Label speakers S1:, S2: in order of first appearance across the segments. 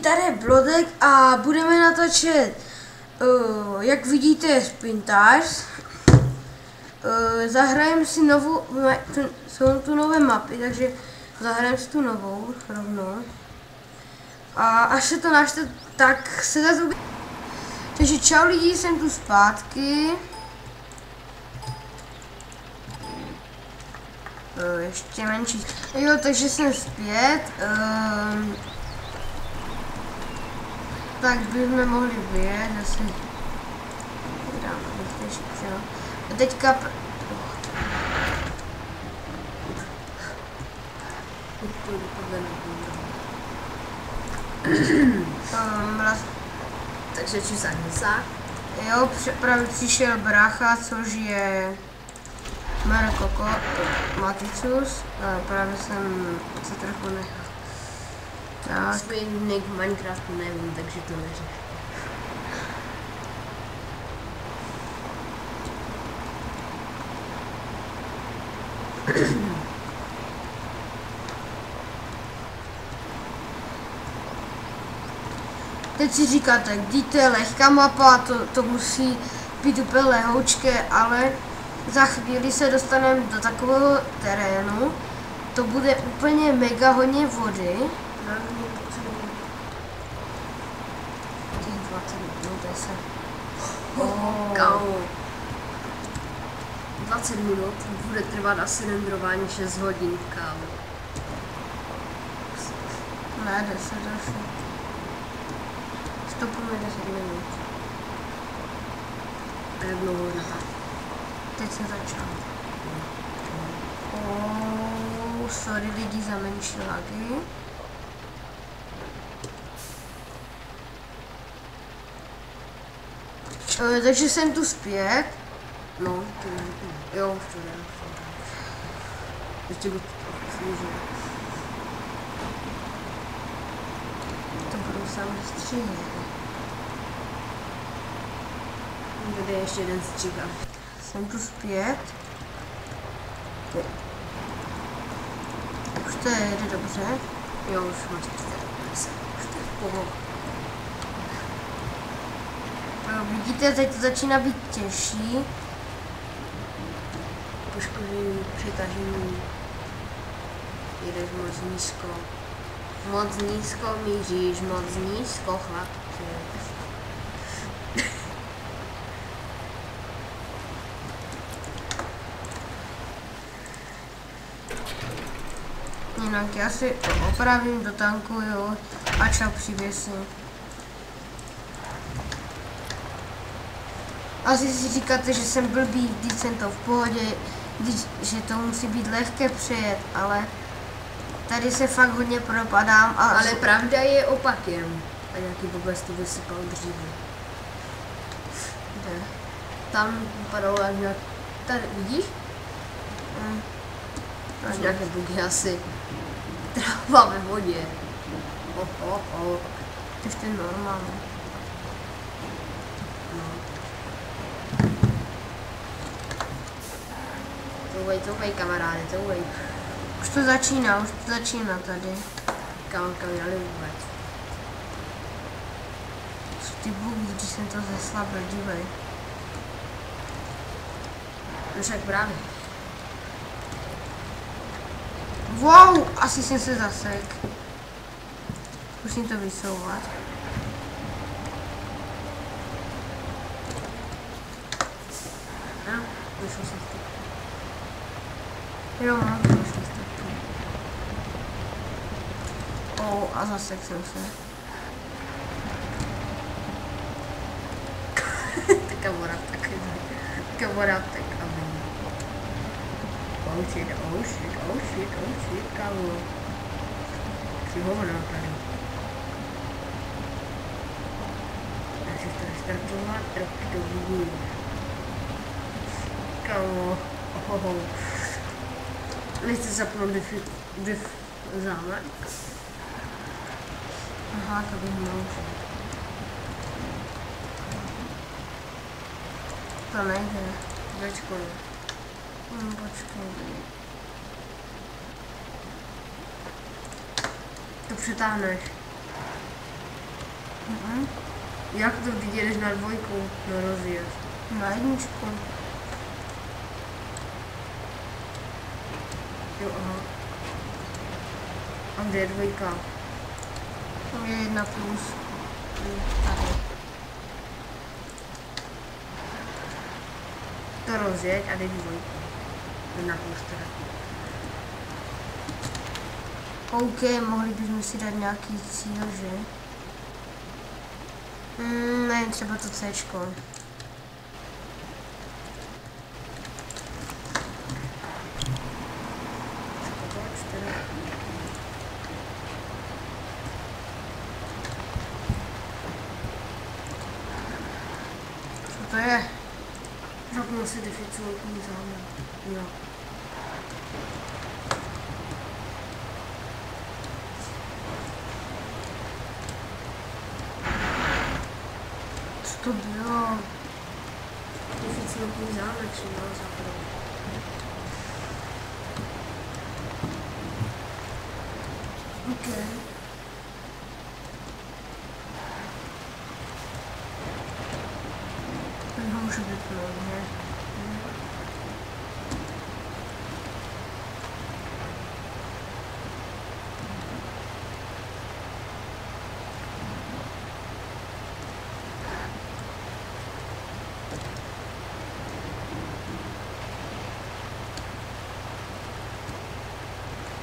S1: tady je Blodek a budeme natáčet, jak vidíte, Sprintař. Zahrajeme si novou, jsou tu nové mapy, takže zahrajeme si tu novou rovnou. A až se to načte, tak se zase uvidí. Takže čau lidi, jsem tu zpátky. Ještě menší. Jo, takže jsem zpět. Tak bychom mohli vyjet asi. A teďka...
S2: Takže čusa.
S1: Jo, právě přišel brácha, což je Markoko Maticus, právě jsem se trochu nechal. Tak.
S2: Svůj nick v Minecraftu nevím, takže to neřeš.
S1: Teď si říkáte, vidíte, lehká mapa, to musí být úplně lehoučké, ale za chvíli se dostaneme do takového terénu, to bude úplně mega hodně vody. Těch 20 minut, 10.
S2: Kámo. 20 minut bude trvat asi renderování 6 hodin, kámo.
S1: Ne, 10 asi. Stopujeme 10 minut.
S2: A jak dlouho na tak?
S1: Teď jsem začal. Sorry lidi za menší lagy. Takže jsem tu zpět.
S2: No, jo, už to jde. Ještě budu služit.
S1: To budou samé stříhy.
S2: Tady je ještě jeden stříka.
S1: Jsem tu zpět. Už to jede dobře.
S2: Jo, už máš 40. Už to je v pohodě.
S1: Vidíte, teď to začíná být těžší.
S2: Poškození, přitažení. Jedeš moc nízko. Moc nízko míříš, moc nízko, chlapče.
S1: Jinak já si opravím, dotankuju a čau přivěsím. Asi si říkáte, že jsem blbý, když jsem to v pohodě, že to musí být lehké přejet, ale tady se fakt hodně propadám.
S2: Ale pravda je opakem. A nějaký blbec to vysypal dříve.
S1: Kde?
S2: Tam vypadalo jak nějak... Tady, vidíš? Máš nějaké bugy asi. Tráva ve vodě.
S1: To je normální.
S2: Couvej, kamaráde, couvej.
S1: Už to začíná tady.
S2: Kam jeli vůbec.
S1: Co ty bugy, když jsem to zeslabil, dívej.
S2: No však právě.
S1: Wow, asi jsem se zasek. Musím to vysouvat.
S2: No, vyšel jsem to.
S1: Jo, mám to vyšel a zasek jsem se.
S2: Kamarátek, aby. Oh shit, kámo. Jsi hovno tady. Já si to restartovat, trochu to vidím. Kámo, nechci zapnout div zámek.
S1: Aha, to bych mohl. To nejde.
S2: Začko.
S1: Počkej.
S2: To přitáhneš. Jak to vyděleš na dvojku? No rozjezd.
S1: Na jedničku.
S2: Jo, aha. A kde je dvojka?
S1: Tam je 1 plus. Tady.
S2: To rozjeď a dej dvojku. 1 plus teda.
S1: OK, mohli bychom si dát nějaký cíl, že? Nevím, třeba to Cčko. Co to je?
S2: Zapnul si deficitní zámek. Jo.
S1: Co to bylo?
S2: Deficitní zámek si měl zapnout.
S1: OK. Teď ho můžu vypnout, ne?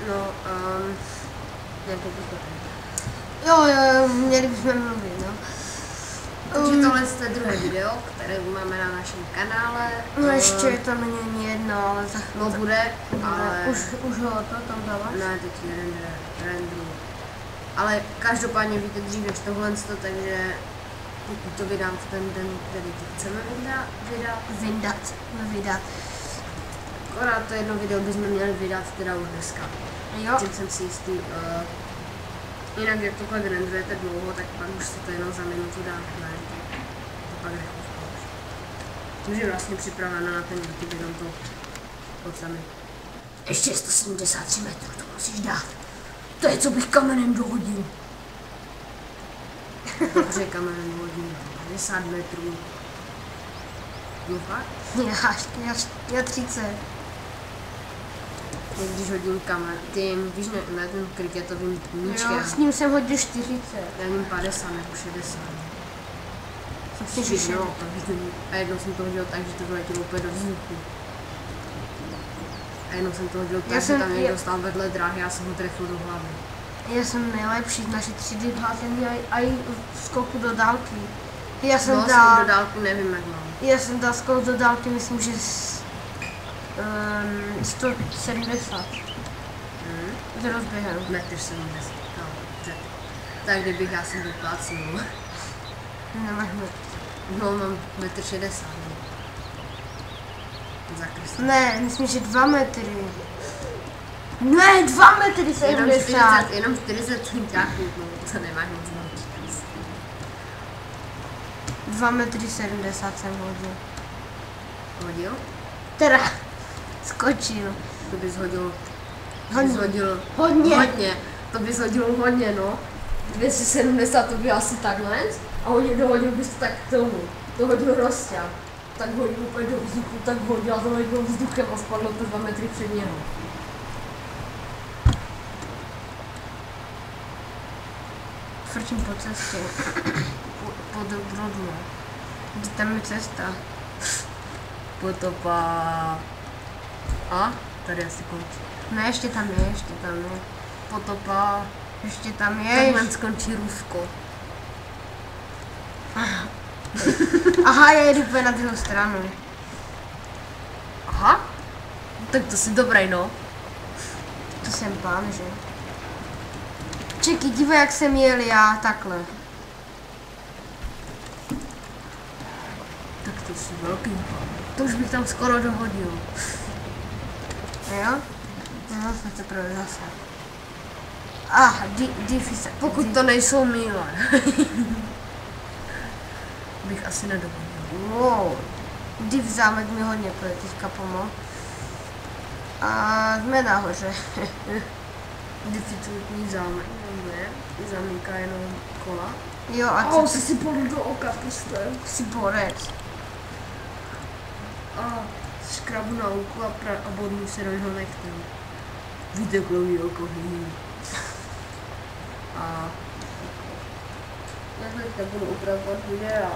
S2: No, nějakou to.
S1: Jo, měli bychom mluvit, no.
S2: Takže tohle je druhé video, které máme na našem kanále.
S1: No ještě to není ani jedno, ale za chvíli.
S2: No bude, ale...
S1: Už ho to tam dáváš?
S2: Ne, teď rendru. Ale každopádně víte dřív než tohle, takže pokud to vydám v ten den, který chceme vydat. Akorát to jedno video bychom měli vydat teda už dneska.
S1: Jo.
S2: Tím jsem si jistý. Jinak jak to pak rendrujete dlouho, tak pak už se to jenom za minutu dá. Ne, to pak rychle společně. Už je vlastně připravena na ten YouTube, jenom to od sami.
S1: Ještě 173 metrů, to musíš dát. To je, co bych kamenem dohodil.
S2: Dobře, kamenem dohodil. 50 metrů. No fakt?
S1: Já 30.
S2: Když hodím kamer, tím, víš, ne ten kriketovým míčkem.
S1: Jo, s ním jsem hodil 40.
S2: Já ním 50 nebo 60.
S1: Myslím,
S2: No, to vidím. A jednou jsem to hodil tak, že to vyletělo úplně do vzduchu. A jednou jsem to hodil tak, že tam někdo stál vedle dráhy a jsem ho trefil do hlavy.
S1: Já jsem nejlepší z naší třídy v házení a i v skoku do dálky. Já jsem
S2: dal... do dálku nevím, jak mám.
S1: Já jsem dal skok do dálky, myslím, že 170. S rozběhem.
S2: Metr 70. No, dobře. Tak kdybych já jsem byl plácnul.
S1: Nemáš metr.
S2: No, mám 1,60 m. Zakreslím.
S1: Ne, myslím, že 2 metry. Ne, 2 metry 70.
S2: Jenom 40 centiáků, no, to nemáš moc moc.
S1: 2 metry 70 jsem hodil.
S2: Hodil?
S1: Teda, skočil.
S2: To bys hodil.
S1: Hodně.
S2: To bys hodil hodně, no. 270 to by asi takhle. A dohodil bys to tak k tomu. To hodil rozťah. Tak hodil úplně do vzduchu, tak hodil a to hodil vzduchem a spadlo to 2 metry před něho.
S1: Frčím po cestě. Po Brodnu. Kde tam je cesta?
S2: Potopa. A? Tady asi končí.
S1: Ne, ještě tam je.
S2: Potopa.
S1: Ještě tam je.
S2: Takhle skončí Rusko.
S1: Aha, já jedu úplně na druhou stranu.
S2: Aha? Tak to jsi dobrý, no.
S1: To jsem pán, že? Čekaj, dívej, jak jsem jel já, takhle.
S2: Tak to jsi velký pán. To už bych tam skoro dohodil.
S1: Jo? No, to teprve zase. Diffise.
S2: Pokud to nejsou míle. Bych asi nedohodil.
S1: Wow. Div zámek mi hodně teďka pomohl. A jsme nahoře.
S2: Deficitní zámek, ne? Zamyká jenom kola.
S1: Jo, a
S2: Au,
S1: co
S2: si polu do oka prstem.
S1: jsi borec?
S2: A škrabu na oko a bodnu se do jeho nechtem. Víte, kdo oko ví. A já teďka budu upravovat videa,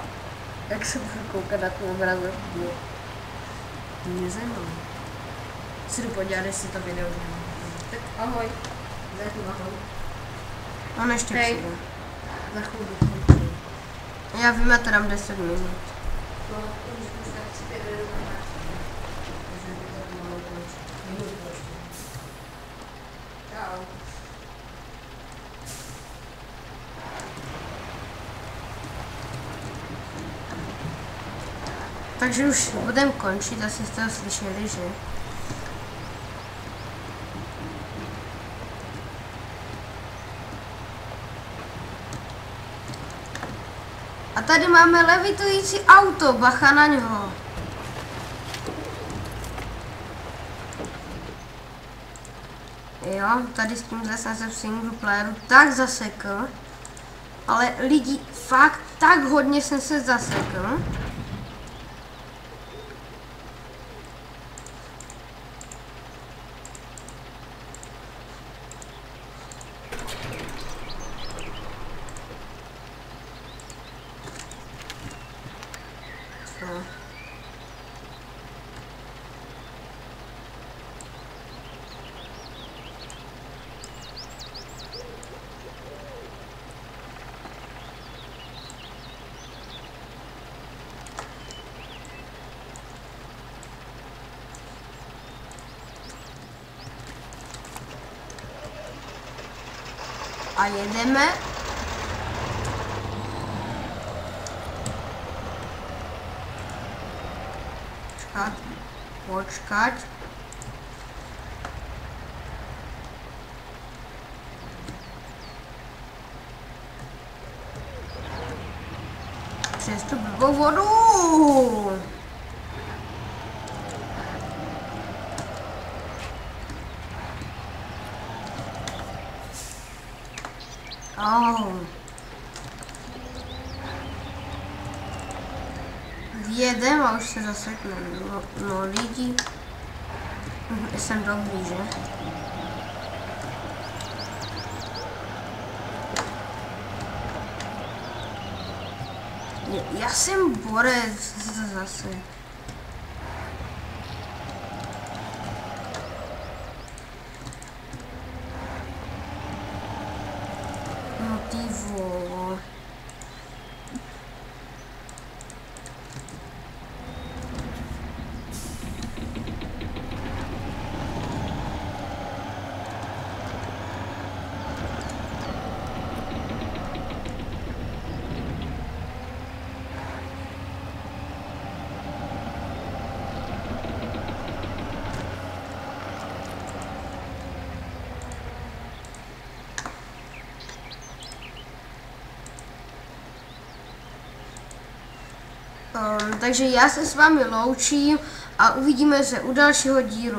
S2: jak se budu koukat na ten obrazek.
S1: Mě zajímalo.
S2: Si jdu podívat, jestli to video bude. Tak ahoj. Ahoj.
S1: On ještě
S2: Hej.
S1: přijde.
S2: Za chvíli.
S1: Já vím, já to dám 10 minut.
S2: No, už tak 4 minut. Čau.
S1: Takže už budeme končit, asi jste to slyšeli, že? A tady máme levitující auto, bacha na něho. Jo, tady s tímhle jsem se v single playeru tak zasekl. Ale lidi, fakt tak hodně jsem se zasekl. No. A jedeme. Počkat. Přes tu blbou vodu. Jedem a už se zasekneme. No lidi. Jsem dobrý, že? Já jsem borec zase. No ty vole. Takže já se s vámi loučím a uvidíme se u dalšího dílu.